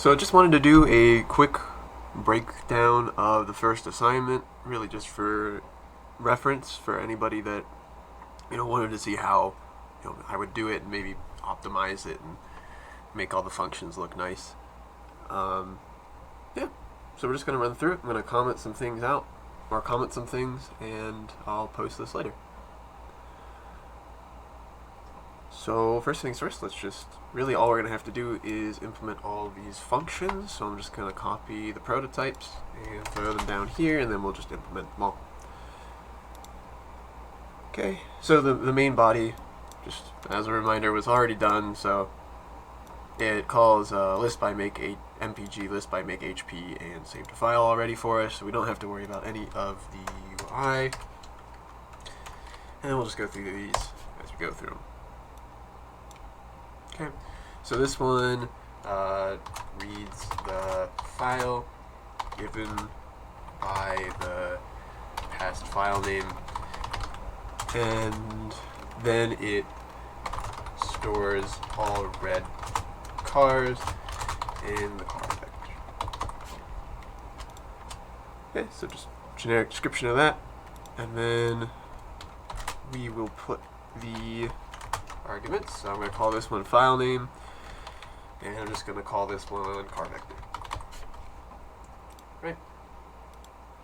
So I just wanted to do a quick breakdown of the first assignment, really just for reference for anybody that wanted to see how I would do it and maybe optimize it and make all the functions look nice. Yeah, so we're just going to run through it. I'm going to comment some things out, or comment some things, and I'll post this later. So first things first, let's just, really all we're going to have to do is implement all of these functions. So I'm just going to copy the prototypes and throw them down here, and then we'll just implement them all. Okay, so the main body, just as a reminder, was already done. So it calls list by make mpg list by make hp and saved a file already for us, so we don't have to worry about any of the UI. And we'll just go through these as we go through them. Okay, so this one reads the file given by the past file name, and then it stores all red cars in the car vector. Okay, so just generic description of that, and then we will put the arguments. So I'm going to call this one file name, and I'm just going to call this one car vector. Right.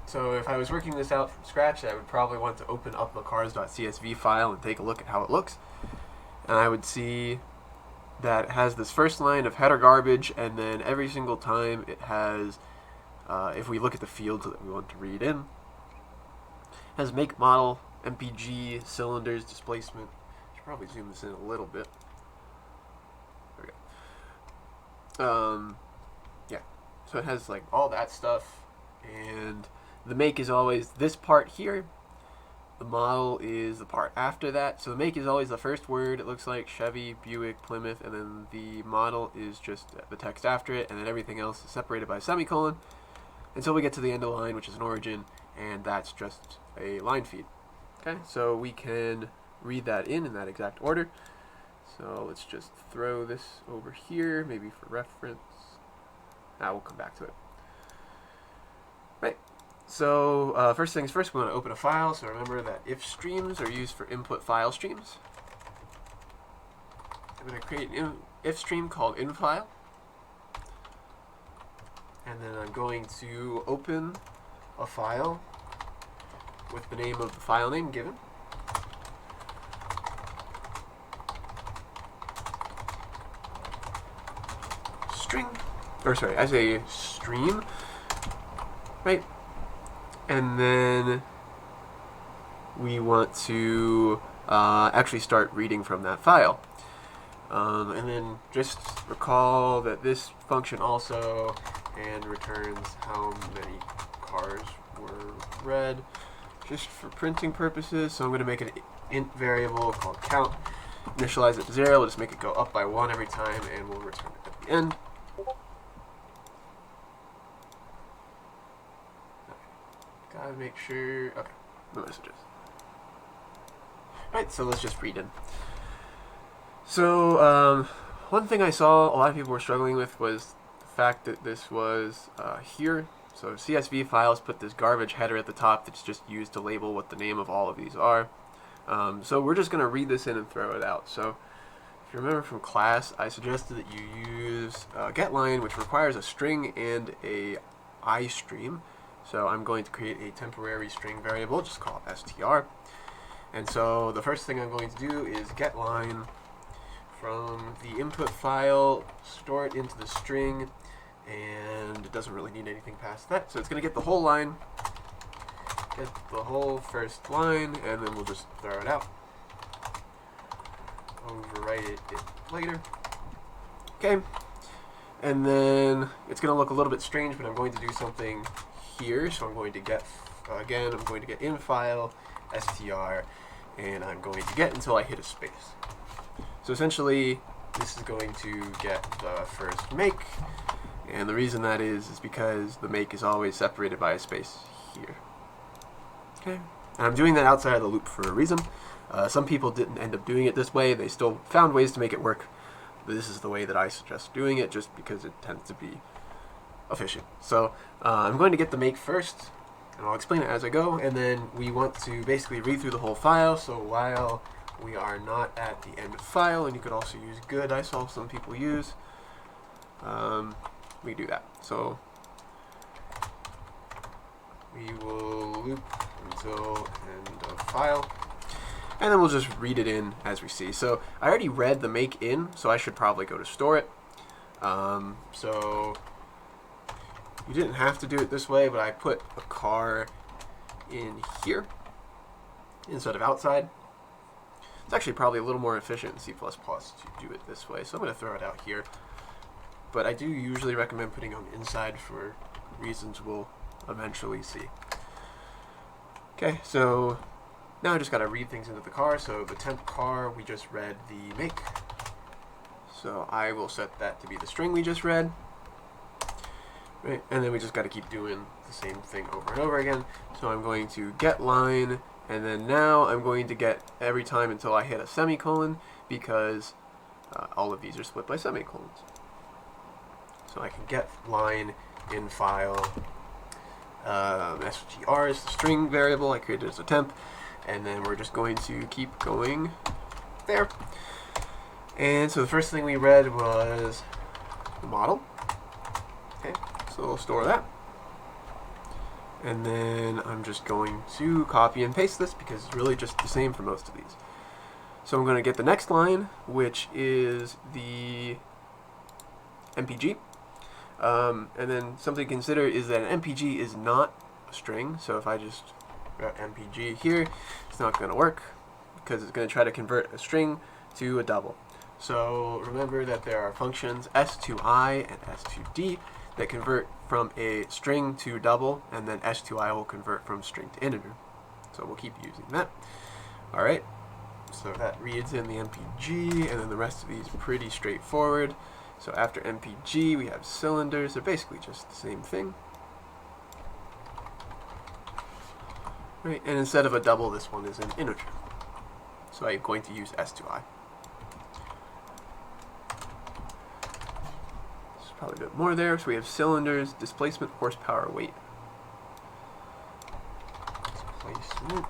So if I was working this out from scratch, I would probably want to open up the cars.csv file and take a look at how it looks. And I would see that it has this first line of header garbage, and then every single time it has, if we look at the fields that we want to read in, has make, model, mpg, cylinders, displacement. Probably zoom this in a little bit. There we go. Yeah, so it has like all that stuff, and the make is always this part here. The model is the part after that. So the make is always the first word. It looks like Chevy, Buick, Plymouth, and then the model is just the text after it, and then everything else is separated by a semicolon until we get to the end of the line, which is an origin, and that's just a line feed. Okay, so we can read that in that exact order. So let's just throw this over here, maybe for reference. We'll come back to it. Right. So first things first, we want to open a file. So remember that if streams are used for input file streams. I'm going to create an if stream called infile, and then I'm going to open a file with the name of the file name given. As a stream, right? And then we want to actually start reading from that file. And then just recall that this function also returns how many cars were read, just for printing purposes. So I'm going to make an int variable called count, initialize it to 0, we'll just make it go up by 1 every time, and we'll return it at the end. Gotta make sure, okay, no messages. Right, so let's just read in. So, one thing I saw a lot of people were struggling with was the fact that this was here. So CSV files put this garbage header at the top that's just used to label what the name of all of these are. So we're just gonna read this in and throw it out. So if you remember from class, I suggested that you use getLine, which requires a string and a iStream. So I'm going to create a temporary string variable, just call it str. And so the first thing I'm going to do is getLine from the input file, store it into the string, and it doesn't really need anything past that. So it's going to get the whole line, get the whole first line, and then we'll just throw it out. Overwrite it later. Okay. And then it's going to look a little bit strange, but I'm going to do something here. So I'm going to get, again, I'm going to get in file, str, and I'm going to get until I hit a space. So essentially, this is going to get the first make, and the reason that is because the make is always separated by a space here. Okay, and I'm doing that outside of the loop for a reason. Some people didn't end up doing it this way. They still found ways to make it work, this is the way that I suggest doing it, just because it tends to be efficient. So I'm going to get the make first, and I'll explain it as I go, and then we want to basically read through the whole file. So while we are not at the end of the file, and you could also use good, I saw some people use, we do that. So we will loop until end of file, and then we'll just read it in as we see. So I already read the make in, so I should probably go to store it. So you didn't have to do it this way, but I put a car in here instead of outside. It's actually probably a little more efficient in C++ to do it this way, so I'm going to throw it out here. But I do usually recommend putting on inside for reasons we'll eventually see. Okay, so now I just got to read things into the car. So the temp car, we just read the make. So I will set that to be the string we just read. Right, and then we just got to keep doing the same thing over and over again. So I'm going to get line, and then now I'm going to get every time until I hit a semicolon, because all of these are split by semicolons. So I can get line in file. str is the string variable I created as a temp, and then we're just going to keep going there. And so the first thing we read was the model. Okay, so we'll store that. And then I'm just going to copy and paste this because it's really just the same for most of these. So I'm going to get the next line, which is the MPG. And then something to consider is that an MPG is not a string. So if I just got MPG here, it's not going to work because it's going to try to convert a string to a double. So remember that there are functions s2i and s2d that convert from a string to double, and then s2i will convert from string to integer. So we'll keep using that. Alright, so that reads in the MPG, and then the rest of these are pretty straightforward. So after MPG we have cylinders. They're basically just the same thing. Right, and instead of a double, this one is an integer. So I'm going to use s2i. Probably a bit more there. So we have cylinders, displacement, horsepower, weight. Displacement,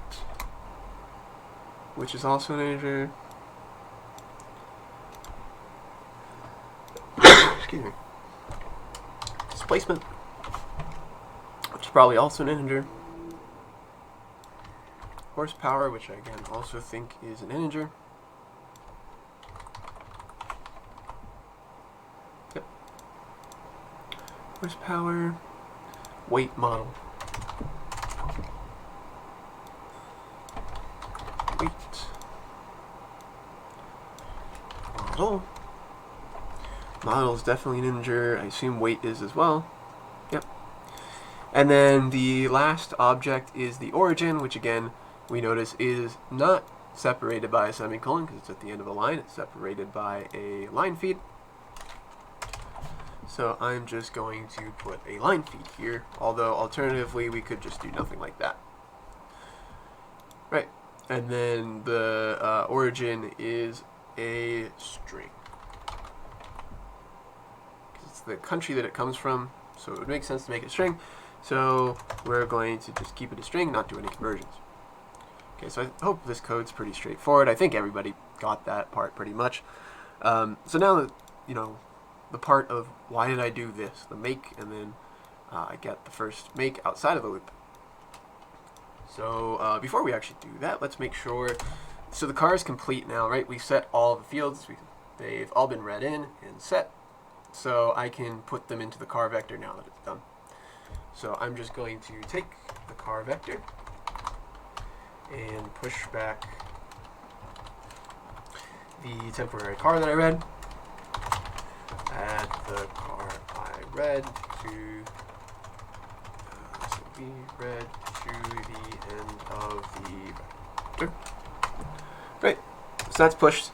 which is also an integer. Excuse me. Displacement, which is probably also an integer. Horsepower, which I again also think is an integer. Horsepower, weight model. Weight model. Model is definitely an integer. I assume weight is as well. Yep. And then the last object is the origin, which again we notice is not separated by a semicolon because it's at the end of a line. It's separated by a line feed. So I'm just going to put a line feed here, although alternatively we could just do nothing like that. Right, and then the origin is a string. It's the country that it comes from, so it would make sense to make it a string. So we're going to just keep it a string, not do any conversions. Okay, so I hope this code's pretty straightforward. I think everybody got that part pretty much. So now that, you know, the part of why did I do this, the make, and then I get the first make outside of the loop. So before we actually do that, let's make sure, so the car is complete now, right? We set all the fields, they've all been read in and set, so I can put them into the car vector now that it's done. So I'm just going to take the car vector and push back the temporary car that I read. Add the car I read to so we read to the end of the vector. Great. So that's pushed.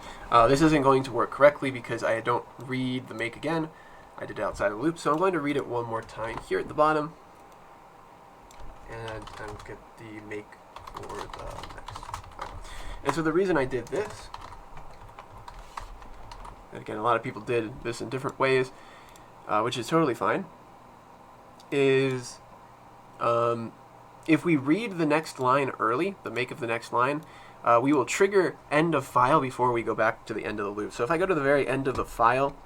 This isn't going to work correctly because I don't read the make again. I did it outside of the loop, so I'm going to read it one more time here at the bottom, and get the make for the next. Right. And so the reason I did this and again, a lot of people did this in different ways, which is totally fine, is if we read the next line early, the make of the next line, we will trigger end of file before we go back to the end of the loop. So if I go to the very end of the file,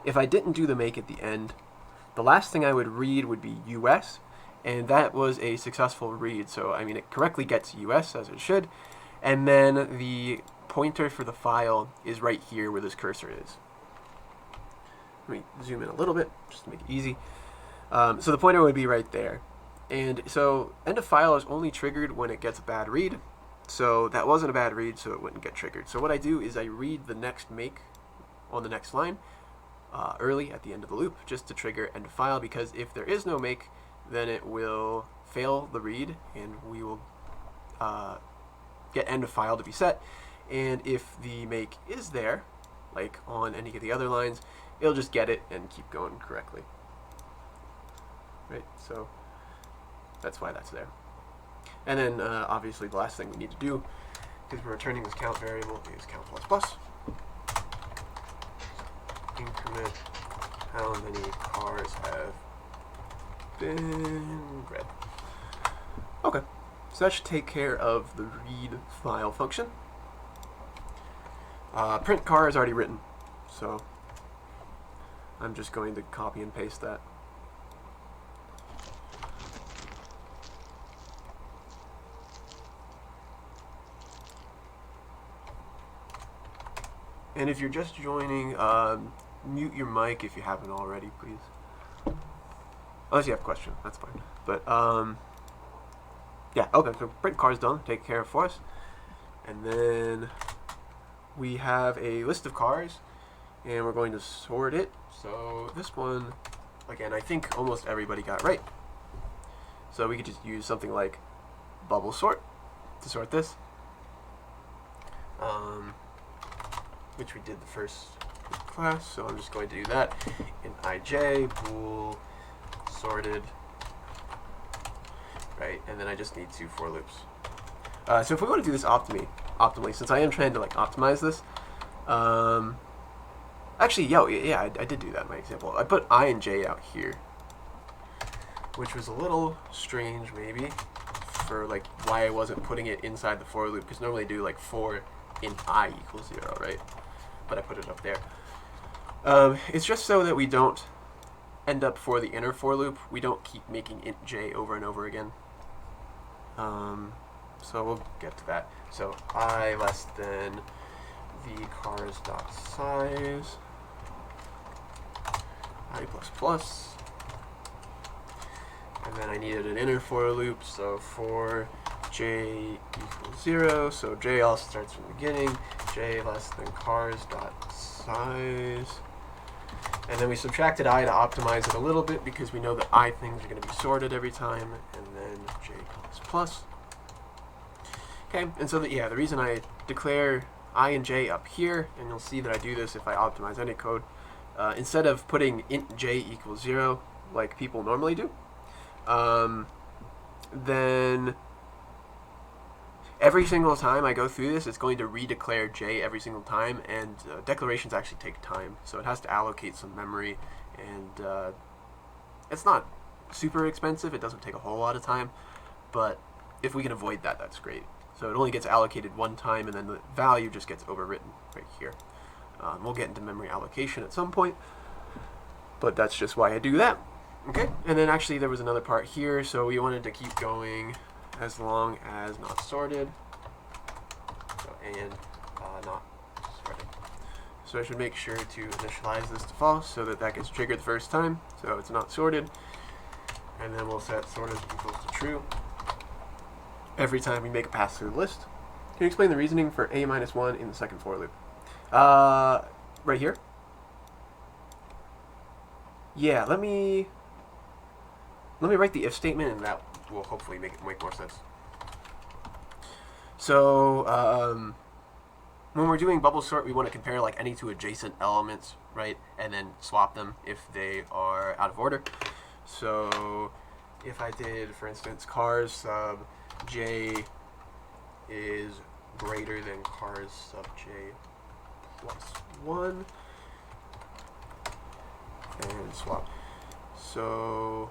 if I didn't do the make at the end, the last thing I would read would be US, and that was a successful read. So, I mean, it correctly gets US, as it should, and then the pointer for the file is right here where this cursor is. Let me zoom in a little bit, just to make it easy. So the pointer would be right there. And so end of file is only triggered when it gets a bad read. So that wasn't a bad read, so it wouldn't get triggered. So what I do is I read the next make on the next line early at the end of the loop, just to trigger end of file, because if there is no make, then it will fail the read, and we will get end of file to be set. And if the make is there, like on any of the other lines, it'll just get it and keep going correctly. Right, so that's why that's there. And then obviously the last thing we need to do, because we're returning this count variable, is count plus plus. Increment how many cars have been read. Okay, so that should take care of the read file function. Print car is already written, so I'm just going to copy and paste that. And if you're just joining, mute your mic if you haven't already, please. Unless you have a question, that's fine. But, yeah, okay, so print car is done, take care of for us. And then we have a list of cars, and we're going to sort it. So this one, again, I think almost everybody got right. So we could just use something like bubble sort to sort this. Which we did the first class, so I'm just going to do that in ij bool sorted, right? And then I just need 2 for loops. So if we want to do this optimally, since I am trying to like optimize this, actually, yeah, I did do that in my example. I put I and j out here, which was a little strange maybe for like why I wasn't putting it inside the for loop, because normally I do like for in I equals 0, right? But I put it up there. It's just so that we don't end up for the inner for loop, we don't keep making int j over and over again. So we'll get to that. So I less than the cars dot size I plus plus, and then I needed an inner for loop, so for j equals 0, so j also starts from the beginning, j less than cars dot size, and then we subtracted I to optimize it a little bit because we know that I things are going to be sorted every time, and then j plus plus. Okay, and so that, yeah, the reason I declare I and j up here, and you'll see that I do this if I optimize any code, instead of putting int j equals 0 like people normally do, then every single time I go through this, it's going to redeclare j every single time, and declarations actually take time, so it has to allocate some memory, and it's not super expensive, it doesn't take a whole lot of time, but if we can avoid that, that's great. So it only gets allocated one time, and then the value just gets overwritten right here. We'll get into memory allocation at some point, but that's just why I do that. Okay, and then actually there was another part here, so we wanted to keep going as long as not sorted, so, and not sorted. So I should make sure to initialize this to false so that that gets triggered the first time, so it's not sorted, and then we'll set sorted equals to true every time we make a pass through the list. Can you explain the reasoning for a minus 1 in the second for loop? Right here. Yeah, let me write the if statement, and that will hopefully make more sense. So when we're doing bubble sort, we want to compare like any two adjacent elements, right, and then swap them if they are out of order. So if I did, for instance, cars sub j is greater than cars sub j plus 1, and swap. So,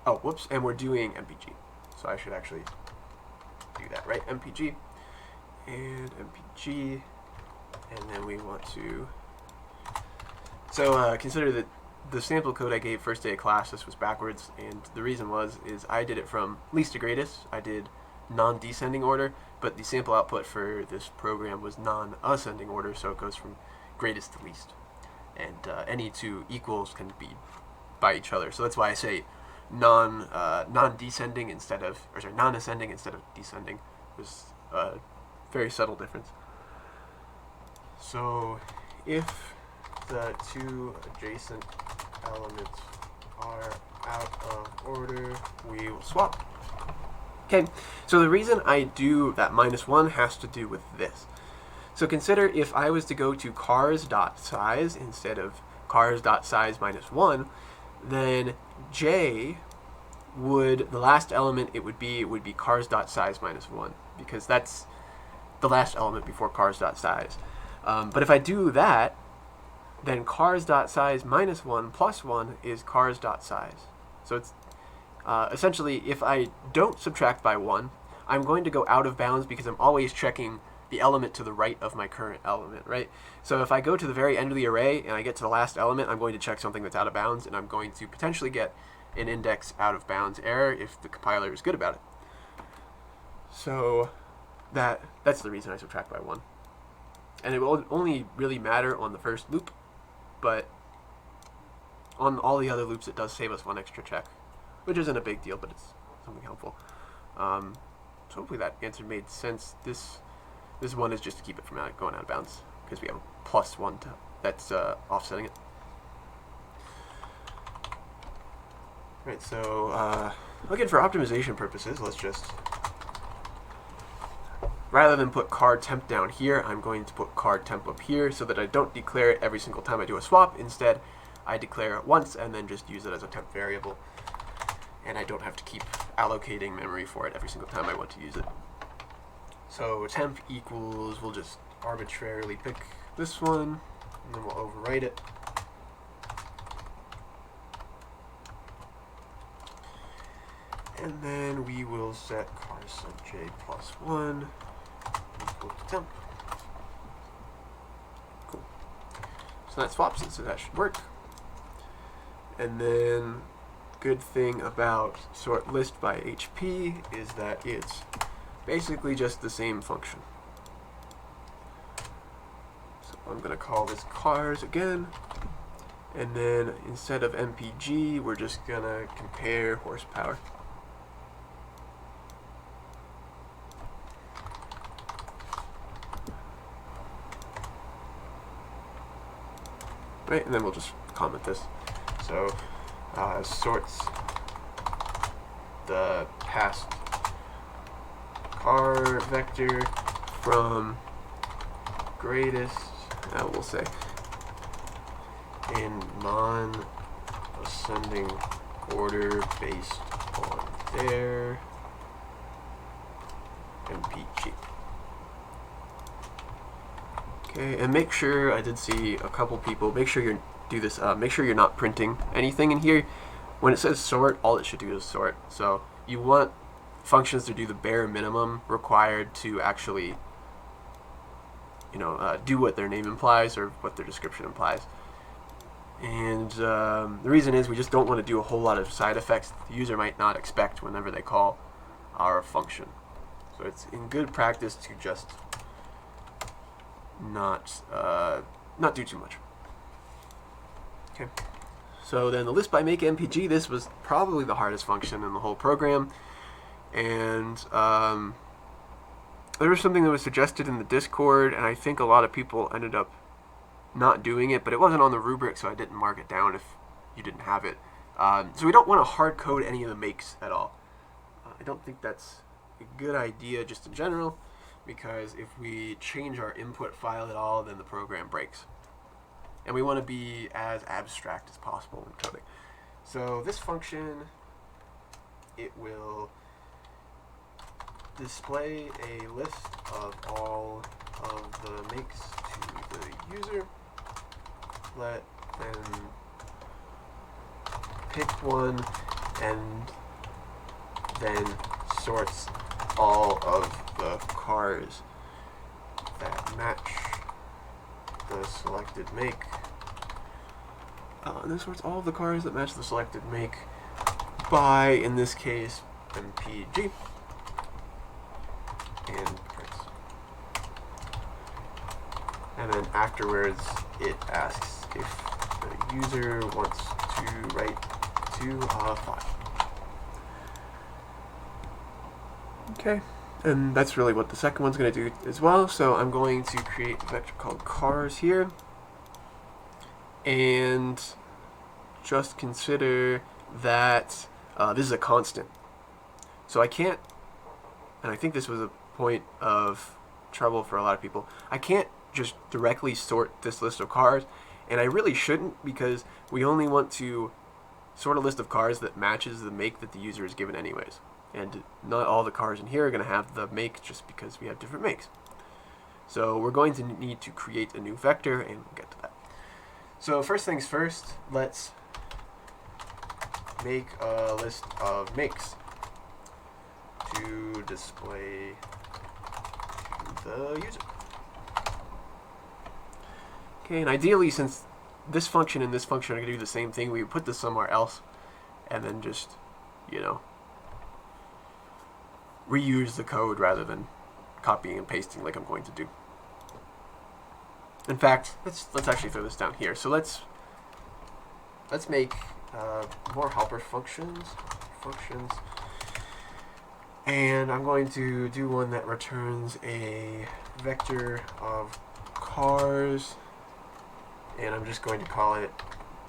oh, whoops, and we're doing MPG. So I should actually do that, right? MPG and MPG, and then we want to, so consider that the sample code I gave first day of class, this was backwards, and the reason is I did it from least to greatest. I did non-descending order, but the sample output for this program was non-ascending order, so it goes from greatest to least. And any two equals can be by each other. So that's why I say non-descending instead of, or sorry, non-ascending instead of descending. There's a very subtle difference. So if the two adjacent elements are out of order, we will swap. Okay, so the reason I do that -1 has to do with this. So consider if I was to go to cars.size instead of cars.size -1, then j would, the last element it would be cars.size -1, because that's the last element before cars.size. But if I do that, then cars.size -1 plus 1 is cars.size. So it's essentially, if I don't subtract by 1, I'm going to go out of bounds because I'm always checking the element to the right of my current element, right? So if I go to the very end of the array and I get to the last element, I'm going to check something that's out of bounds, and I'm going to potentially get an index out of bounds error if the compiler is good about it. So that's the reason I subtract by 1. And it will only really matter on the first loop, but on all the other loops it does save us 1 extra check, which isn't a big deal, but it's something helpful. So hopefully that answer made sense. This 1 is just to keep it from going out of bounds, because we have a +1 that's offsetting it. Right, so again, for optimization purposes, let's just, rather than put car temp down here, I'm going to put car temp up here so that I don't declare it every single time I do a swap. Instead, I declare it once and then just use it as a temp variable, and I don't have to keep allocating memory for it every single time I want to use it. So temp equals, we'll just arbitrarily pick this one, and then we'll overwrite it. And then we will set car sub j plus 1 equal to temp. Cool. So that swaps it, so that should work. And then, good thing about sort list by HP is that it's basically just the same function. So I'm going to call this cars again, and then instead of MPG, we're just going to compare horsepower. Right, and then we'll just comment this. So sorts the past car vector from greatest, we'll say, in non-ascending order based on their MPG. Okay, and make sure, I did see a couple people, make sure you do this, make sure you're not printing anything in here. When it says sort, all it should do is sort. So you want functions to do the bare minimum required to actually, do what their name implies or what their description implies. And the reason is we just don't want to do a whole lot of side effects the user might not expect whenever they call our function. So it's in good practice to just not do too much. Okay. So then the list by make MPG, this was probably the hardest function in the whole program, and there was something that was suggested in the Discord, and I think a lot of people ended up not doing it, but it wasn't on the rubric, so I didn't mark it down if you didn't have it. So we don't want to hard code any of the makes at all. I don't think that's a good idea just in general, because if we change our input file at all, then the program breaks. And we want to be as abstract as possible when coding. So this function, it will display a list of all of the makes to the user. Let them pick one and then sorts all of the cars that match the selected make. And this sorts all of the cars that match the selected make by, in this case, MPG and price. And then afterwards, it asks if the user wants to write to a file. Okay, and that's really what the second one's going to do as well. So I'm going to create a vector called cars here. And just consider that this is a constant. So I can't, and I think this was a point of trouble for a lot of people, I can't just directly sort this list of cars, and I really shouldn't, because we only want to sort a list of cars that matches the make that the user is given anyways. And not all the cars in here are going to have the make just because we have different makes. So we're going to need to create a new vector, and we'll get to that. So first things first, let's make a list of makes to display to the user. Okay, and ideally, since this function and this function are going to do the same thing, we would put this somewhere else and then just, reuse the code rather than copying and pasting like I'm going to do. In fact, let's actually throw this down here. So let's make more helper functions, and I'm going to do one that returns a vector of cars, and I'm just going to call it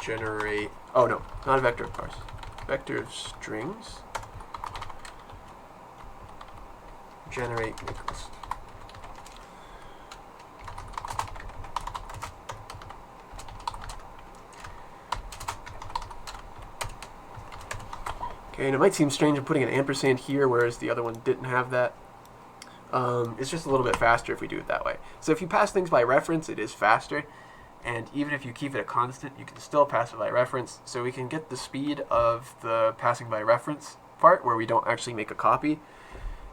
generate. Oh no, not a vector of cars, vector of strings. Generate make list. Okay, and it might seem strange in putting an ampersand here, whereas the other one didn't have that. It's just a little bit faster if we do it that way. So if you pass things by reference, it is faster. And even if you keep it a constant, you can still pass it by reference. So we can get the speed of the passing by reference part, where we don't actually make a copy.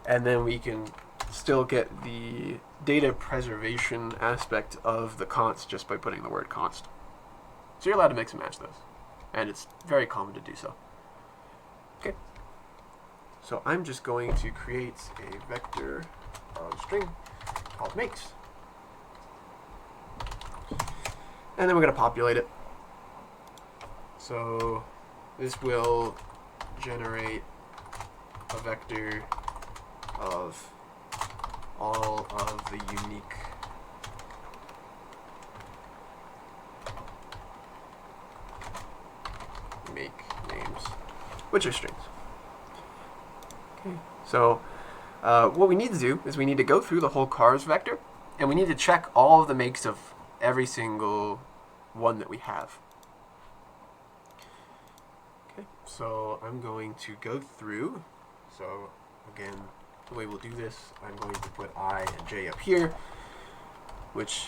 And then we can still get the data preservation aspect of the const just by putting the word const. So you're allowed to mix and match those. And it's very common to do so. Okay. So I'm just going to create a vector of string called makes. And then we're going to populate it. So this will generate a vector of all of the unique make names, which are strings. Okay. So what we need to do is we need to go through the whole cars vector, and we need to check all of the makes of every single one that we have. Okay, so I'm going to go through. So again, the way we'll do this, I'm going to put I and J up here, which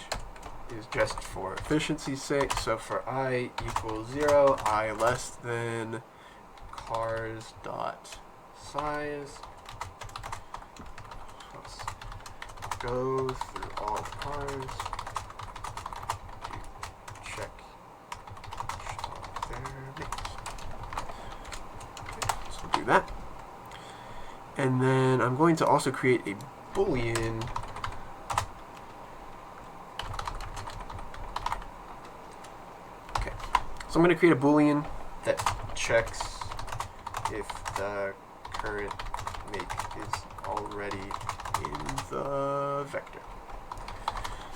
is just for efficiency's sake. So for I equals 0, I less than cars dot size. Let's go through all of cars to check their makes. Okay, so we'll do that. And then I'm going to also create a Boolean So I'm going to create a Boolean that checks if the current make is already in the vector.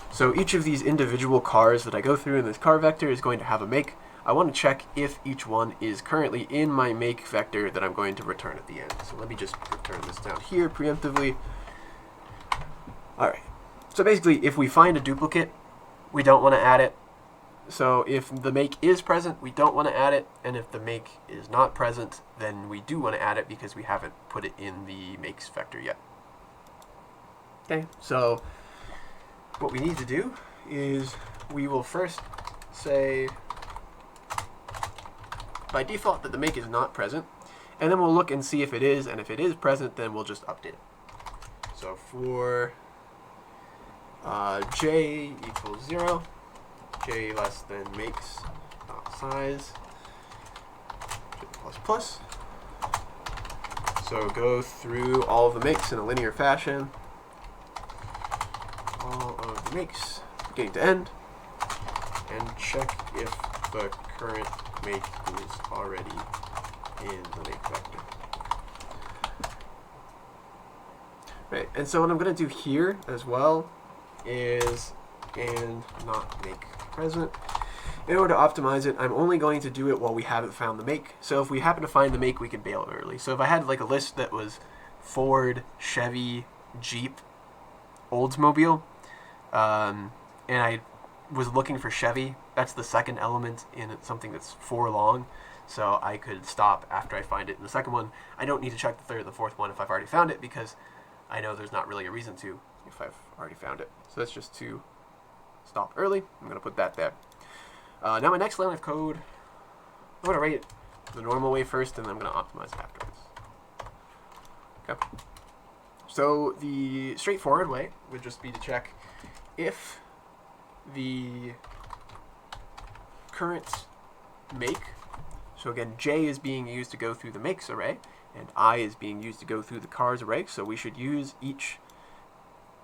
So each of these individual cars that I go through in this car vector is going to have a make. I want to check if each one is currently in my make vector that I'm going to return at the end. So let me just return this down here preemptively. Alright, so basically if we find a duplicate, we don't want to add it. So if the make is present, we don't want to add it, and if the make is not present, then we do want to add it because we haven't put it in the makes vector yet. Okay, so what we need to do is we will first say by default that the make is not present, and then we'll look and see if it is, and if it is present, then we'll just update it. So for j equals 0, j less than makes size, j plus plus. So go through all of the makes in a linear fashion, all of the makes beginning to end, and check if the current make is already in the make vector. Right, and so what I'm going to do here as well is and not make present. In order to optimize it, I'm only going to do it while we haven't found the make. So if we happen to find the make, we can bail early. So if I had like a list that was Ford, Chevy, Jeep, Oldsmobile, and I was looking for Chevy, that's the second element in something that's for long. So I could stop after I find it in the second one. I don't need to check the third and the fourth one if I've already found it, because I know there's not really a reason to if I've already found it. So that's just to stop early. I'm going to put that there. Now my next line of code, I'm going to write it the normal way first, and then I'm going to optimize it afterwards. Okay. So the straightforward way would just be to check if the current make, so again, j is being used to go through the makes array, and I is being used to go through the cars array, so we should use each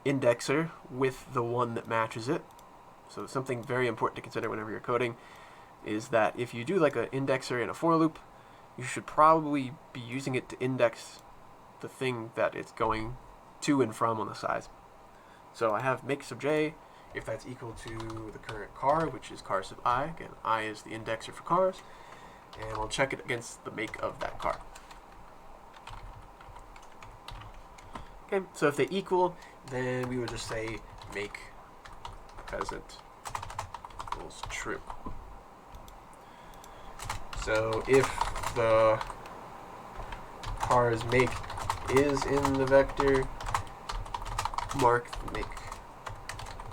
indexer with the one that matches it. So something very important to consider whenever you're coding is that if you do like an indexer in a for loop, you should probably be using it to index the thing that it's going to and from on the size. So I have make sub j, if that's equal to the current car, which is car sub I. Again, I is the indexer for cars, and we'll check it against the make of that car. Okay, so if they equal, then we would just say make present equals true. So if the car's make is in the vector, mark the make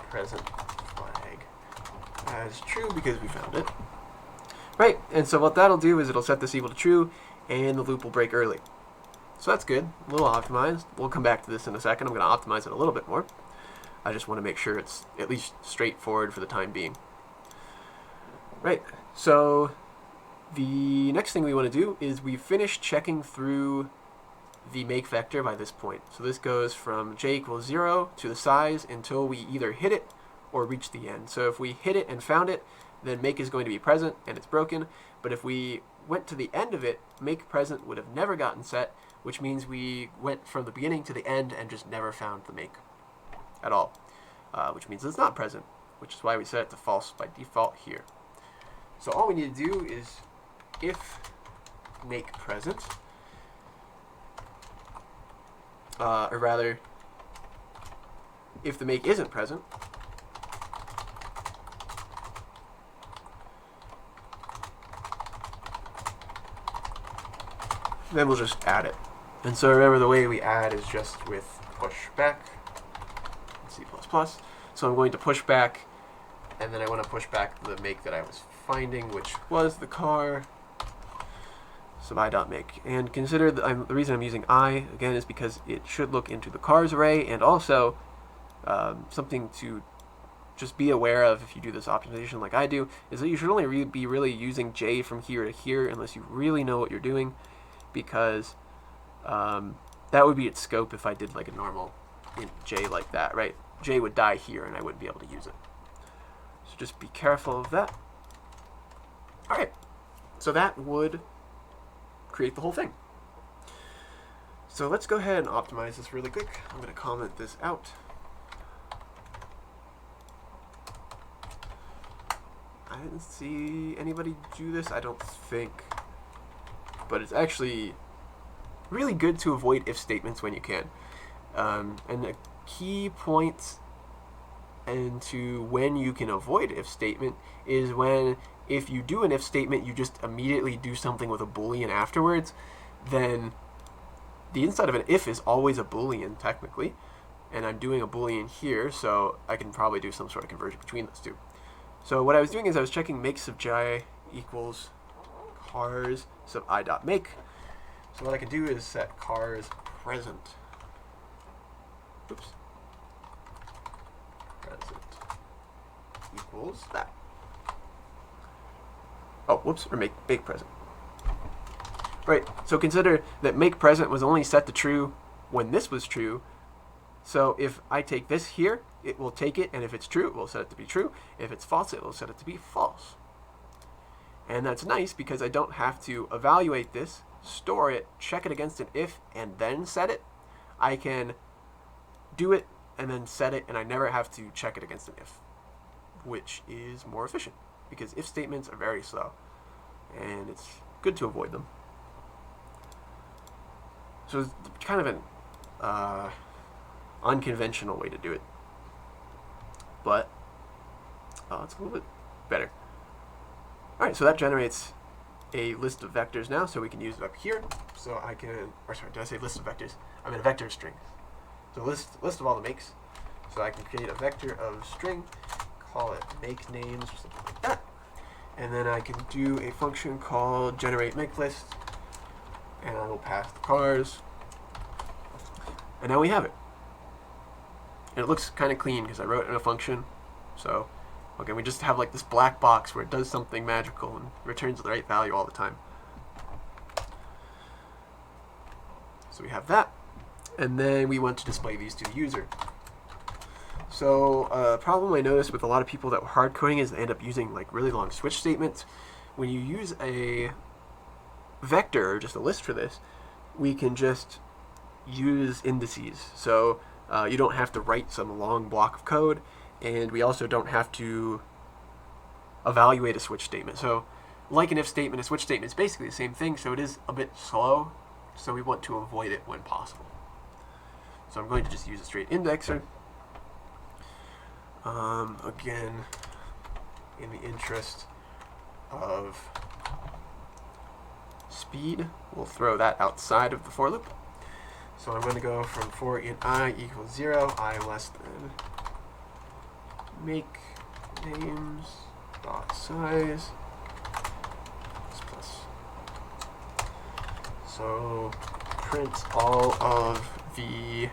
present flag as true because we found it. Right, and so what that'll do is it'll set this equal to true, and the loop will break early. So that's good, a little optimized. We'll come back to this in a second. I'm going to optimize it a little bit more. I just want to make sure it's at least straightforward for the time being. Right, so the next thing we want to do is we've finished checking through the make vector by this point. So this goes from j equals 0 to the size until we either hit it or reach the end. So if we hit it and found it, then make is going to be present and it's broken. But if we went to the end of it, make present would have never gotten set, which means we went from the beginning to the end and just never found the make at all, which means it's not present, which is why we set it to false by default here. So all we need to do is if make present, or rather, if the make isn't present, then we'll just add it. And so remember, the way we add is just with push back, C++. So I'm going to push back, and then I want to push back the make that I was finding, which was the car sub I.make. And consider that the reason I'm using I, again, is because it should look into the cars array, and also something to just be aware of if you do this optimization like I do, is that you should only be really using j from here to here unless you really know what you're doing, because that would be its scope if I did like a normal int j like that, right? J would die here and I wouldn't be able to use it. So just be careful of that. Alright, so that would create the whole thing. So let's go ahead and optimize this really quick. I'm going to comment this out. I didn't see anybody do this, I don't think. But it's actually really good to avoid if statements when you can. And a key point into when you can avoid if statement is when, if you do an if statement, you just immediately do something with a boolean afterwards, then the inside of an if is always a boolean technically, and I'm doing a boolean here, so I can probably do some sort of conversion between those two. So what I was doing is I was checking make sub j equals cars sub I dot make. So what I can do is set cars present. Oops. Present equals that. Oh, whoops, or make present. Right, so consider that make present was only set to true when this was true. So if I take this here, it will take it, and if it's true, it will set it to be true. If it's false, it will set it to be false. And that's nice because I don't have to evaluate this, store it, check it against an if, and then set it. I can do it and then set it, and I never have to check it against an if, which is more efficient because if statements are very slow, and it's good to avoid them. So it's kind of an unconventional way to do it, but it's a little bit better. All right, so that generates a list of vectors now, so we can use it up here. So I can, or sorry, did I say list of vectors? I mean a vector string. So list of all the makes. So I can create a vector of string, call it make names or something like that, and then I can do a function called generate make list, and I will pass the cars, and now we have it. And it looks kind of clean because I wrote it in a function. So okay, we just have like this black box where it does something magical and returns the right value all the time. So we have that, and then we want to display these to the user. So a problem I noticed with a lot of people that were hard coding is they end up using like really long switch statements. When you use a vector, or just a list for this, we can just use indices. So you don't have to write some long block of code, and we also don't have to evaluate a switch statement. So like an if statement, a switch statement is basically the same thing, so it is a bit slow, so we want to avoid it when possible. So I'm going to just use a straight indexer. Again, in the interest of speed, we'll throw that outside of the for loop. So I'm going to go from for in I equals 0, I less than make names dot size plus. So print all of the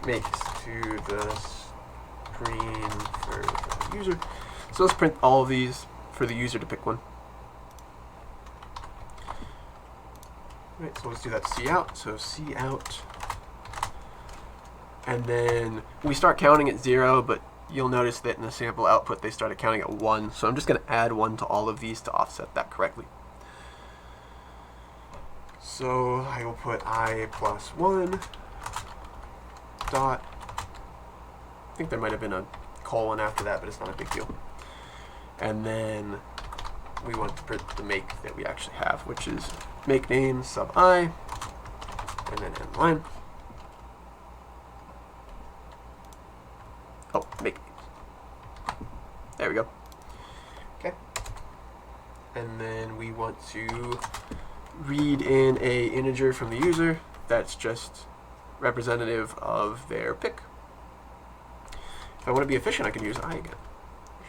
makes to the screen for the user. So let's print all of these for the user to pick one. Right, so let's do that cout. So cout, and then we start counting at 0, but you'll notice that in the sample output they started counting at 1. So I'm just going to add 1 to all of these to offset that correctly. So I will put I plus 1 dot. I think there might have been a colon after that, but it's not a big deal. And then we want to print the make that we actually have, which is make name sub I, and then end line. Oh, make names. There we go. Okay. And then we want to read in a integer from the user that's just representative of their pick. If I want to be efficient, I can use I again.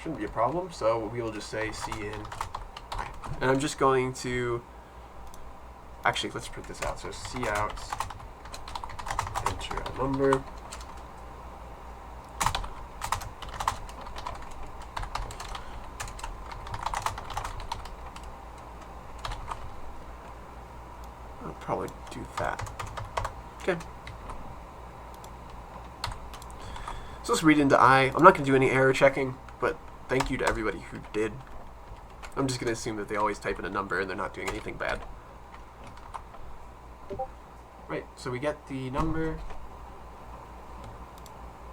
Shouldn't be a problem, so we will just say cin I. And I'm just going to, actually, let's print this out. So cout, enter a number. I'll probably do that. Okay. So let's read into I. I'm not going to do any error checking, but thank you to everybody who did. I'm just going to assume that they always type in a number and they're not doing anything bad. Right, so we get the number.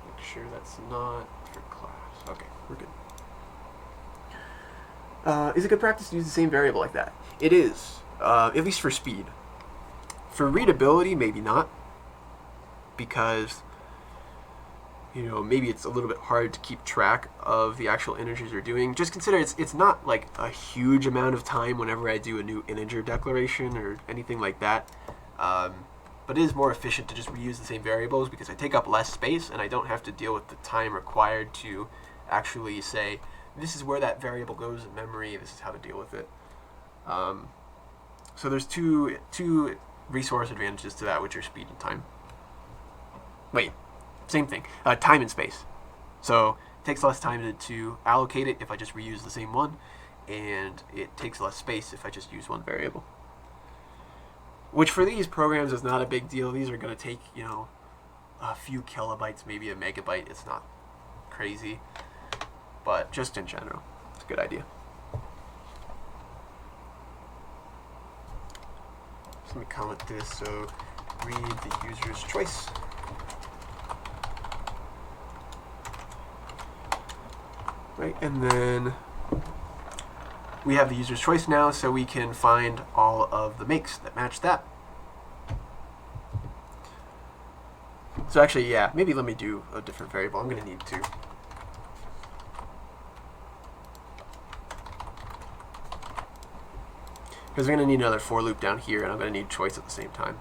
Make sure that's not for class. Okay, we're good. Is it good practice to use the same variable like that? It is, at least for speed. For readability, maybe not, because maybe it's a little bit hard to keep track of the actual integers you're doing. Just consider it's not like a huge amount of time whenever I do a new integer declaration or anything like that. But it is more efficient to just reuse the same variables because I take up less space and I don't have to deal with the time required to actually say, this is where that variable goes in memory, this is how to deal with it. So there's two resource advantages to that, which are speed and time. Wait, same thing. Time and space. So it takes less time to allocate it if I just reuse the same one, and it takes less space if I just use one variable. Which for these programs is not a big deal. These are going to take, a few kilobytes, maybe a megabyte. It's not crazy, but just in general, it's a good idea. So let me comment this. So read the user's choice. Right, and then we have the user's choice now, so we can find all of the makes that match that. So actually, yeah, maybe let me do a different variable. I'm going to need to. Because we're going to need another for loop down here, and I'm going to need choice at the same time.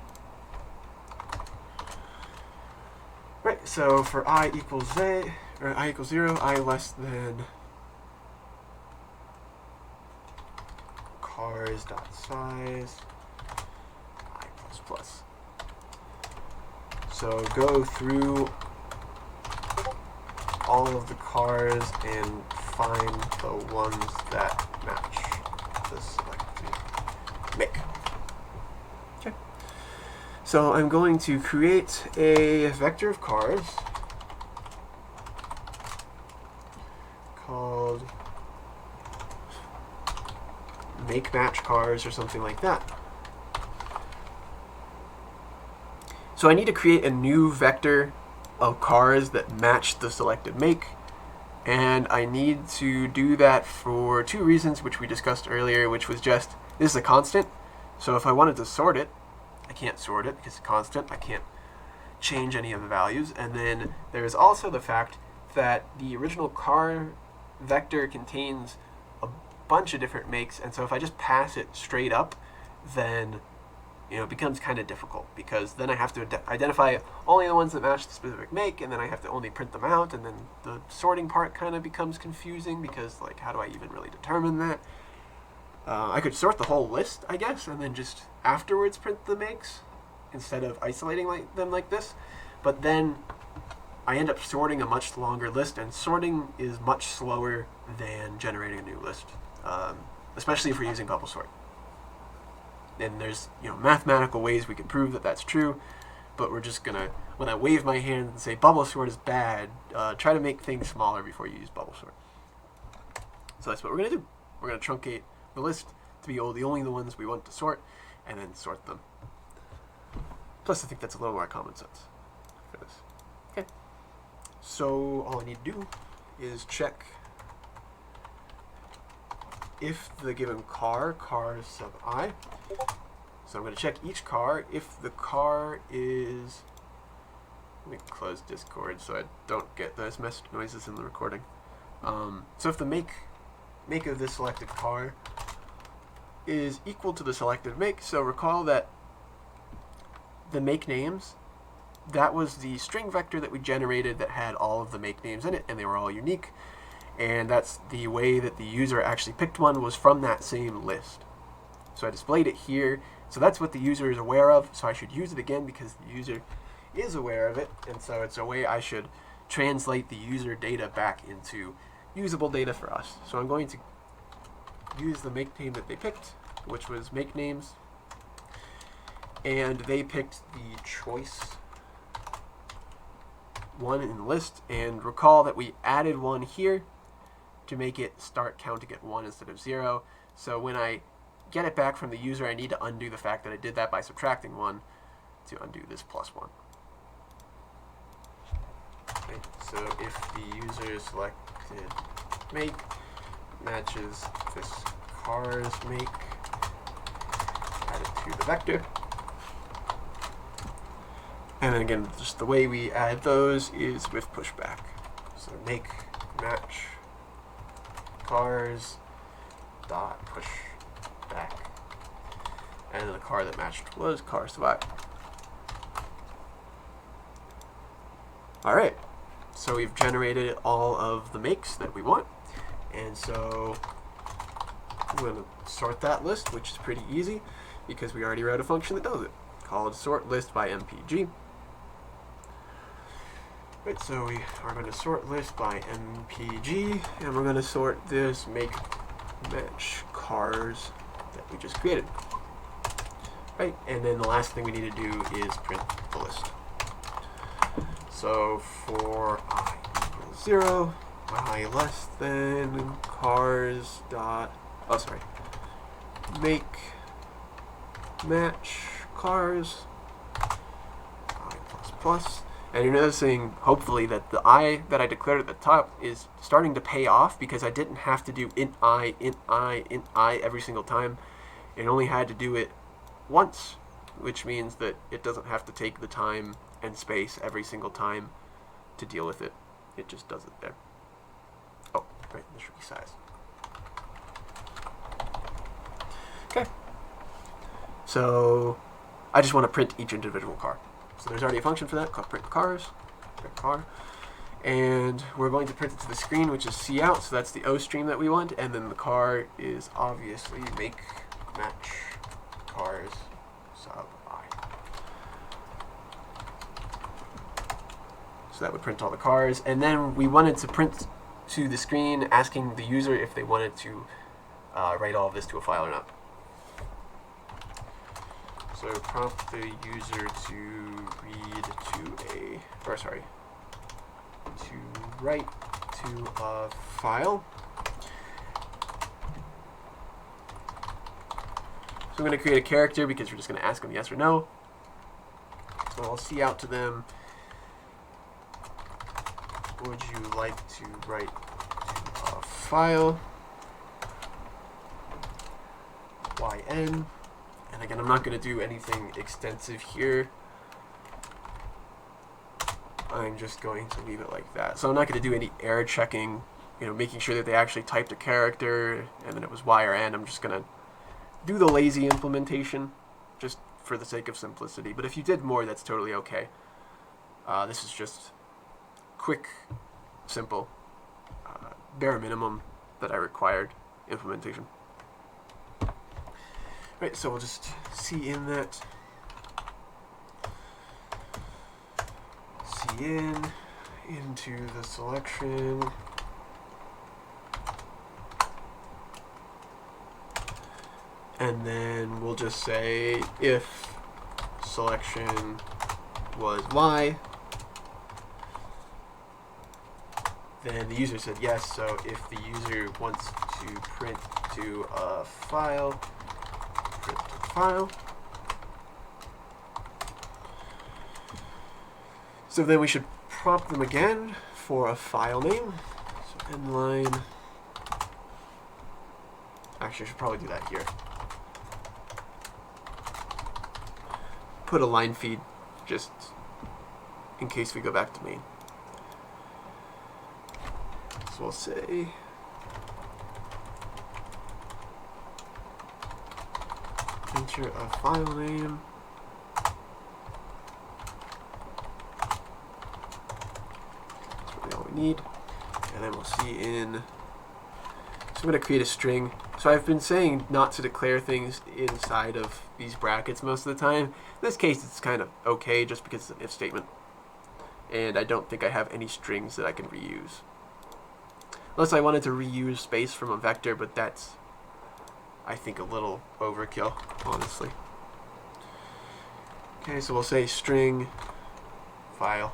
Right, so for I equals 0, I less than cars.size I plus plus. So go through all of the cars and find the ones that match the selected make. Okay. So I'm going to create a vector of cars called make match cars or something like that. So I need to create a new vector of cars that match the selected make, and I need to do that for two reasons, which we discussed earlier, which was just, this is a constant, so if I wanted to sort it, I can't sort it because it's a constant, I can't change any of the values, and then there's also the fact that the original car vector contains a bunch of different makes, and so if I just pass it straight up, then it becomes kind of difficult, because then I have to identify only the ones that match the specific make, and then I have to only print them out, and then the sorting part kind of becomes confusing, because how do I even really determine that? I could sort the whole list, I guess, and then just afterwards print the makes instead of isolating them like this, but then I end up sorting a much longer list, and sorting is much slower than generating a new list, especially if we're using bubble sort. And there's mathematical ways we can prove that that's true, but we're just gonna, when I wave my hand and say bubble sort is bad, try to make things smaller before you use bubble sort. So that's what we're gonna do. We're gonna truncate the list to be only the ones we want to sort, and then sort them. Plus, I think that's a little more common sense for this. Okay. So all I need to do is check if the given car sub I. So I'm going to check each car. If the car is, let me close Discord so I don't get those message noises in the recording. So if the make of this selected car is equal to the selected make, so recall that the make names, that was the string vector that we generated that had all of the make names in it, and they were all unique. And that's the way that the user actually picked one, was from that same list. So I displayed it here. So that's what the user is aware of. So I should use it again because the user is aware of it. And so it's a way I should translate the user data back into usable data for us. So I'm going to use the make name that they picked, which was make names. And they picked the choice one in the list. And recall that we added one here to make it start counting at 1 instead of 0. So when I get it back from the user, I need to undo the fact that I did that by subtracting 1 to undo this plus 1. Okay, so if the user selected make matches this car's make, add it to the vector. And then again, just the way we add those is with pushback. So make match cars dot push back, and then the car that matched was car survive. All right, so we've generated all of the makes that we want, and so going to sort that list, which is pretty easy because we already wrote a function that does it, called sort list by mpg. Right, so we are going to sort list by mpg, and we're going to sort this make match cars that we just created. Right, and then the last thing we need to do is print the list. So for I equals 0, I less than cars dot, make match cars I plus plus. And you're noticing, hopefully, that the I that I declared at the top is starting to pay off because I didn't have to do int I, int I, int I every single time. It only had to do it once, which means that it doesn't have to take the time and space every single time to deal with it. It just does it there. Oh, right, this should be size. Okay. So I just want to print each individual car. So there's already a function for that called print cars, print car. And we're going to print it to the screen, which is cout, so that's the O stream that we want. And then the car is obviously make match cars sub I. So that would print all the cars. And then we wanted to print to the screen asking the user if they wanted to write all of this to a file or not. So prompt the user to read to write to a file. So I'm going to create a character because we're just going to ask them yes or no. So I'll cout to them, would you like to write to a file? YN. And again, I'm not going to do anything extensive here. I'm just going to leave it like that. So I'm not going to do any error checking, making sure that they actually typed a character and then it was Y or N. I'm just going to do the lazy implementation just for the sake of simplicity. But if you did more, that's totally okay. This is just quick, simple, bare minimum that I required implementation. Right, so we'll just in that. Into the selection. And then we'll just say if selection was Y, then the user said yes. So if the user wants to print to a file, print to file. So then we should prompt them again for a file name. So inline. Actually, I should probably do that here. Put a line feed just in case we go back to main. So we'll say enter a file name. Need, and then we'll in. So I'm going to create a string. So I've been saying not to declare things inside of these brackets most of the time. In this case, it's kind of okay just because it's an if statement. And I don't think I have any strings that I can reuse. Unless I wanted to reuse space from a vector, but that's, I think, a little overkill, honestly. Okay, so we'll say string file.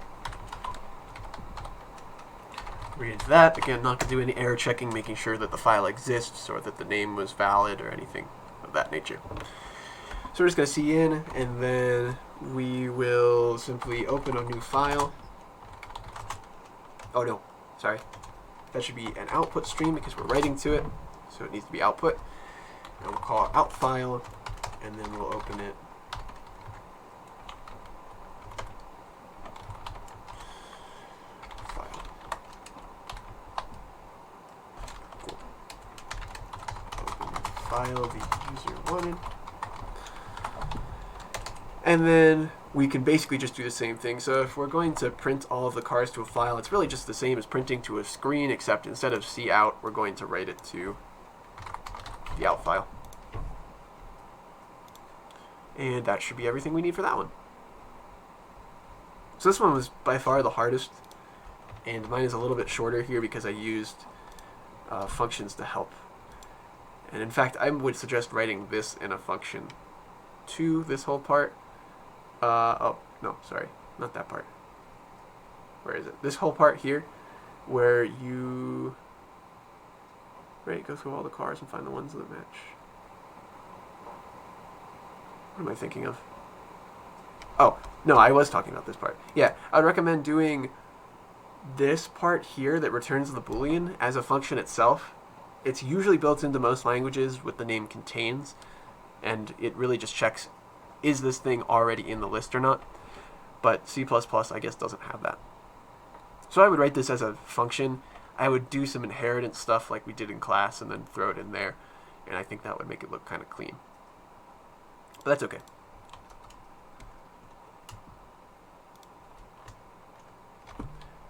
Read into that. Again, not going to do any error checking, making sure that the file exists or that the name was valid or anything of that nature. So we're just going to in, and then we will simply open a new file. Oh no, sorry. That should be an output stream because we're writing to it, so it needs to be output. And we'll call it out file, and then we'll open it. File the user wanted. And then we can basically just do the same thing. So if we're going to print all of the cars to a file, it's really just the same as printing to a screen, except instead of cout, we're going to write it to the out file. And that should be everything we need for that one. So this one was by far the hardest, and mine is a little bit shorter here because I used functions to help. And in fact, I would suggest writing this in a function to this whole part. Oh, no, sorry, not that part. Where is it? This whole part here, where you go through all the cars and find the ones that match. What am I thinking of? Oh, no, I was talking about this part. Yeah, I would recommend doing this part here that returns the Boolean as a function itself. It's usually built into most languages with the name contains, and it really just checks, is this thing already in the list or not? But C++, I guess, doesn't have that. So I would write this as a function. I would do some inheritance stuff like we did in class and then throw it in there, and I think that would make it look kind of clean. But that's okay.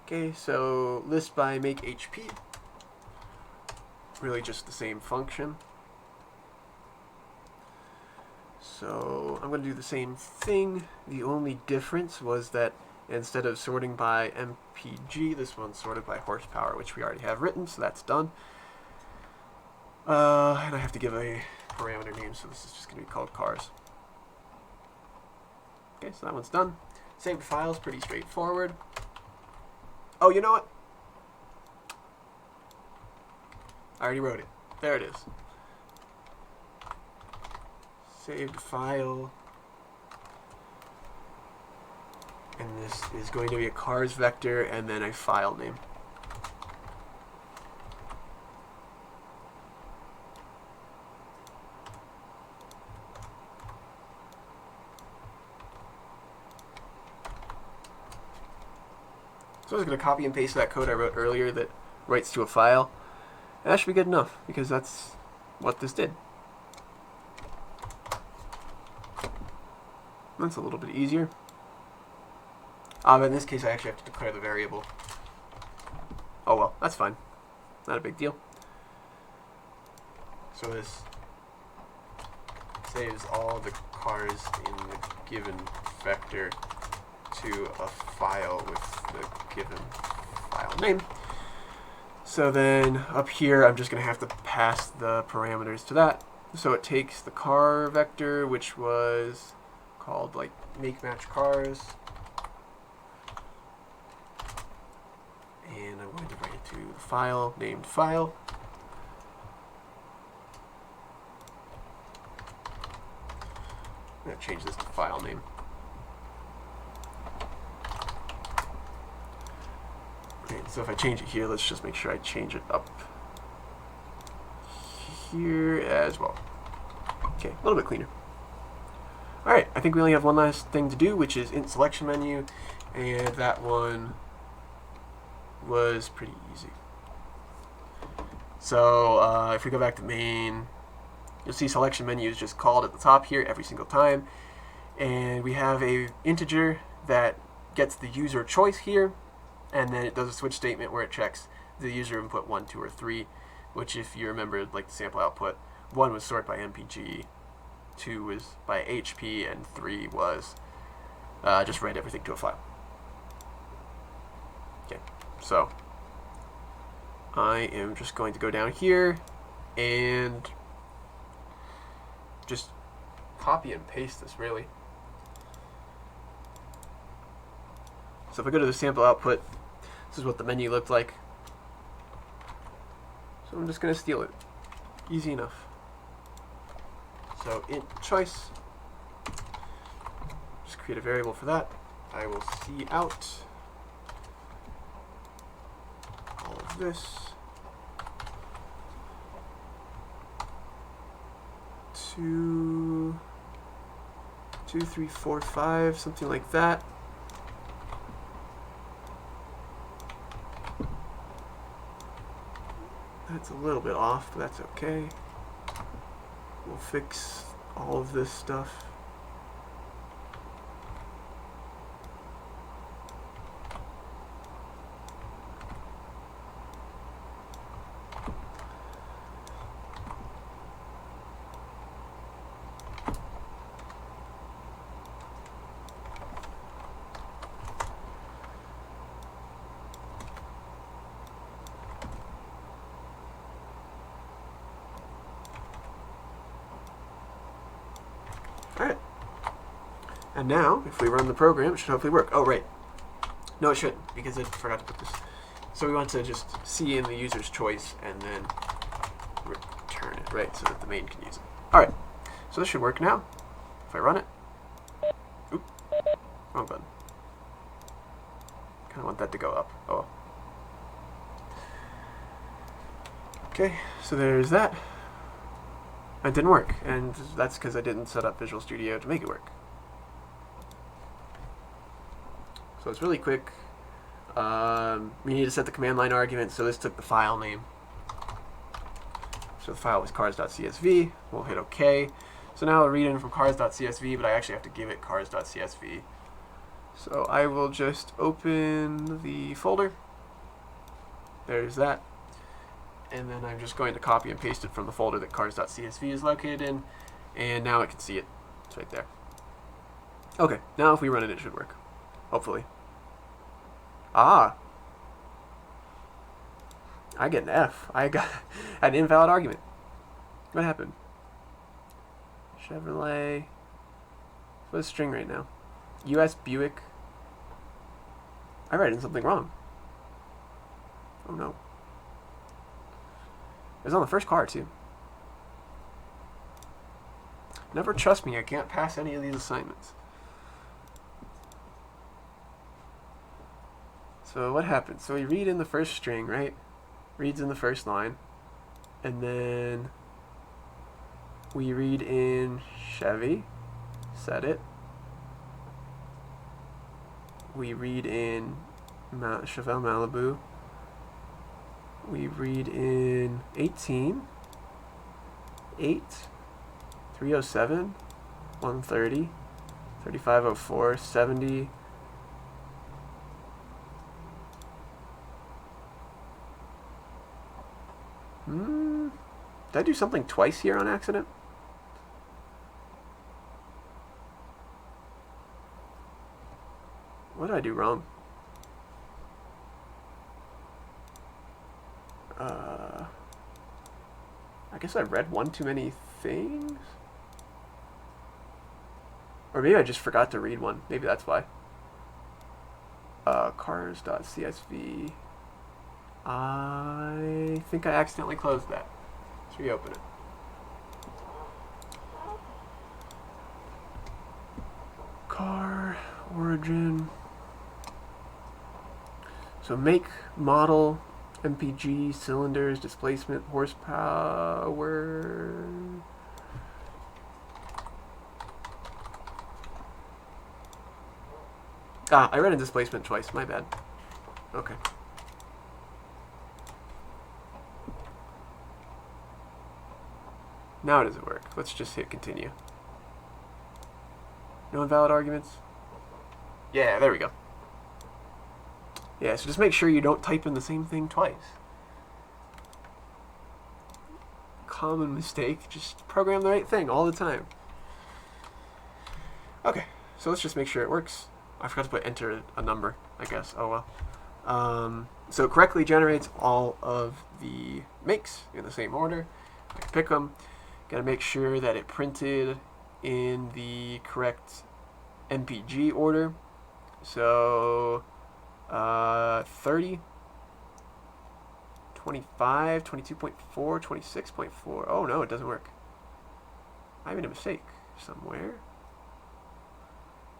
Okay, so list by make HP. Really just the same function. So I'm going to do the same thing. The only difference was that instead of sorting by MPG, this one's sorted by horsepower, which we already have written, so that's done. And I have to give a parameter name, so this is just going to be called cars. Okay, so that one's done. Saved files, pretty straightforward. Oh, you know what? I already wrote it. There it is. Saved file. And this is going to be a cars vector and then a file name. So I was going to copy and paste that code I wrote earlier that writes to a file. And that should be good enough, because that's what this did. That's a little bit easier. But in this case, I actually have to declare the variable. Oh well, that's fine. Not a big deal. So this saves all the cars in the given vector to a file with the given file name. So then up here, I'm just going to have to pass the parameters to that. So it takes the car vector, which was called like make match cars, and I'm going to write it to the file named file. I'm going to change this to file name. Okay, so if I change it here, let's just make sure I change it up here as well. Okay, a little bit cleaner. Alright, I think we only have one last thing to do, which is int selection menu, and that one was pretty easy. So if we go back to main, you'll see selection menu is just called at the top here every single time, and we have a integer that gets the user choice here, and then it does a switch statement where it checks the user input 1, 2, or 3, which if you remember, like the sample output, 1 was sorted by MPG, 2 was by HP, and 3 was just write everything to a file. Okay, so I am just going to go down here and just copy and paste this, really. So if I go to the sample output, this is what the menu looked like. So I'm just going to steal it. Easy enough. So int choice, just create a variable for that. I will see out all of this. 2, 2, 3, 4, 5, something like that. That's a little bit off, but that's okay. We'll fix all of this stuff. And now, if we run the program, it should hopefully work. Oh, right. No, it shouldn't, because I forgot to put this. So we want to just see in the user's choice and then return it, right, so that the main can use it. All right, so this should work now. If I run it. Oop, wrong button. Kind of want that to go up. Oh well. Okay, so there's that. It didn't work, and that's because I didn't set up Visual Studio to make it work. So it's really quick. We need to set the command line argument, so this took the file name. So the file was cars.csv. We'll hit OK. So now I'll read in from cars.csv, but I actually have to give it cars.csv. So I will just open the folder. There's that. And then I'm just going to copy and paste it from the folder that cars.csv is located in. And now I can see it. It's right there. Okay, now if we run it, it should work. Hopefully. Ah! I get an F. I got an invalid argument. What happened? Chevrolet. What's the string right now? US Buick. I write in something wrong. Oh no. It was on the first car too. Never trust me, I can't pass any of these assignments. So what happens? So we read in the first string, right? Reads in the first line. And then we read in Chevy, set it. We read in Chevelle Malibu. We read in 18, 8, 307, 130, 3504, 70. Did I do something twice here on accident? What did I do wrong? I guess I read one too many things? Or maybe I just forgot to read one. Maybe that's why. Cars.csv. I think I accidentally closed that. Let's reopen it. Car, origin. So make, model, MPG, cylinders, displacement, horsepower. Ah, I read in displacement twice, my bad. Okay. Now does it work? Let's just hit continue. No invalid arguments? Yeah, there we go. Yeah, so just make sure you don't type in the same thing twice. Common mistake, just program the right thing all the time. Okay, so let's just make sure it works. I forgot to put enter a number, I guess. Oh well. So it correctly generates all of the makes in the same order. I can pick them. Got to make sure that it printed in the correct MPG order. So 30, 25, 22.4, 26.4. Oh no, it doesn't work. I made a mistake somewhere.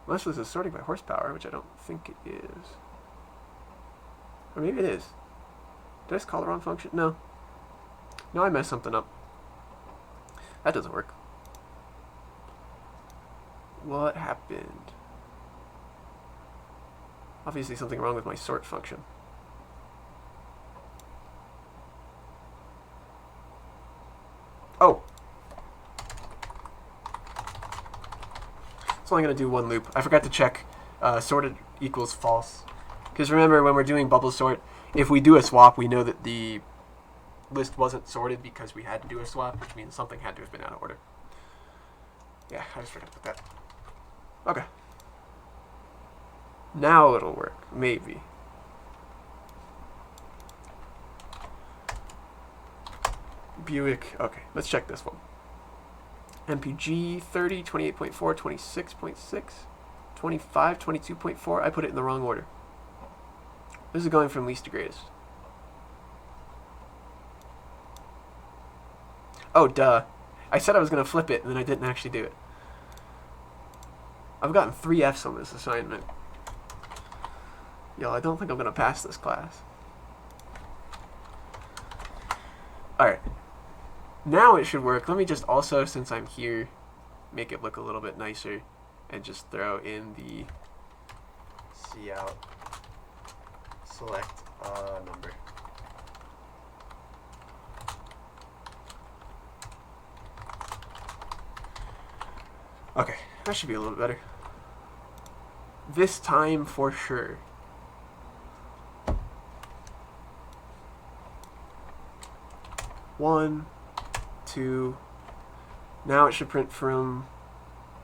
Unless this is sorting by horsepower, which I don't think it is. Or maybe it is. Did I just call the wrong function? No. No, I messed something up. That doesn't work. What happened? Obviously something wrong with my sort function. Oh! It's only going to do one loop. I forgot to check sorted equals false. Because remember, when we're doing bubble sort, if we do a swap, we know that the list wasn't sorted because we had to do a swap, which means something had to have been out of order. Yeah, I just forgot to put that. Okay. Now it'll work. Maybe. Buick. Okay, let's check this one. MPG 30, 28.4, 26.6. 25, 22.4. I put it in the wrong order. This is going from least to greatest. Oh, duh. I said I was going to flip it, and then I didn't actually do it. I've gotten 3 Fs on this assignment. Yo, I don't think I'm going to pass this class. Alright. Now it should work. Let me just also, since I'm here, make it look a little bit nicer and just throw in the cout select number. Okay, that should be a little bit better. This time for sure. One, two. Now it should print from,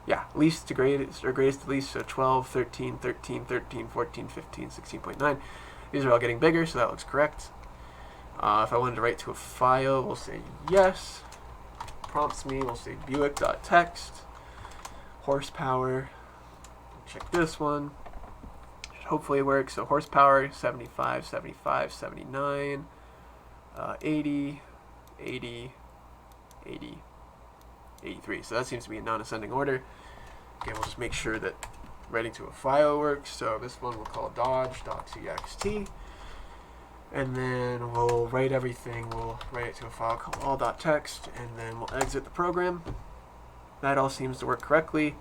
yeah, least to greatest, or greatest to least, so 12, 13, 13, 13, 14, 15, 16.9. These are all getting bigger, so that looks correct. If I wanted to write to a file, we'll say yes. Prompts me, we'll say Buick.txt. Horsepower. Check this one. Should hopefully work. So horsepower, 75, 75, 79, 80, 80, 80, 83. So that seems to be in non-ascending order. Okay, we'll just make sure that writing to a file works. So this one we'll call dodge.txt. And then we'll write everything. We'll write it to a file called all.txt, and then we'll exit the program. That all seems to work correctly.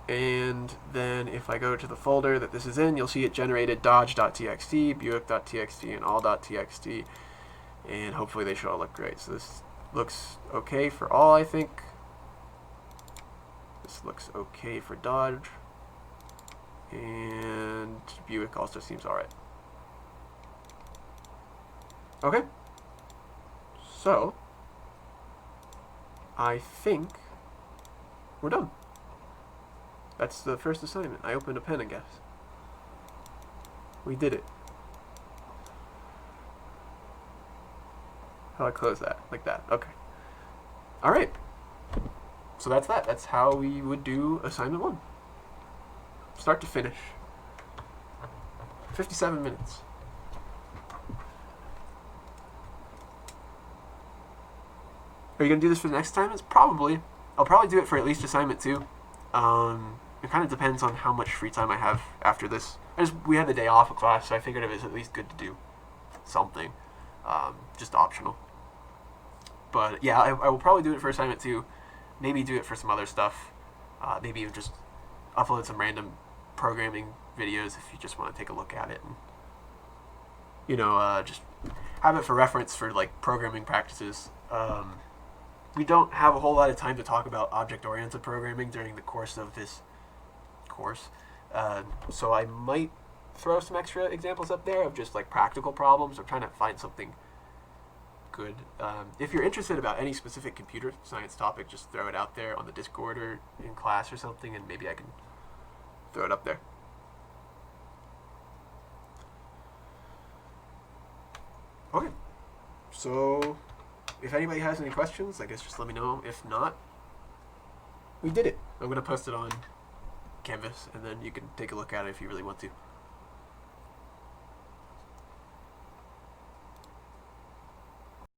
And then if I go to the folder that this is in, you'll see it generated dodge.txt, buick.txt, and all.txt. And hopefully they should all look great. So this looks okay for all, I think. This looks okay for Dodge. And Buick also seems alright. Okay. So, I think we're done. That's the first assignment. I opened a pen, I guess. We did it. How do I close that? Like that. Okay. Alright. So that's that. That's how we would do assignment 1. Start to finish. 57 minutes. Are you going to do this for the next assignments? Probably. I'll probably do it for at least assignment 2. It kind of depends on how much free time I have after this. We had the day off of class, so I figured it was at least good to do something. Just optional. But yeah, I will probably do it for assignment 2. Maybe do it for some other stuff. Maybe even just upload some random programming videos if you just want to take a look at it. And, you know, just have it for reference for like programming practices. We don't have a whole lot of time to talk about object-oriented programming during the course of this course. So I might throw some extra examples up there of just like practical problems. I'm trying to find something good. If you're interested about any specific computer science topic, just throw it out there on the Discord or in class or something, and maybe I can throw it up there. Okay. So if anybody has any questions, I guess just let me know. If not, we did it. I'm going to post it on Canvas, and then you can take a look at it if you really want to.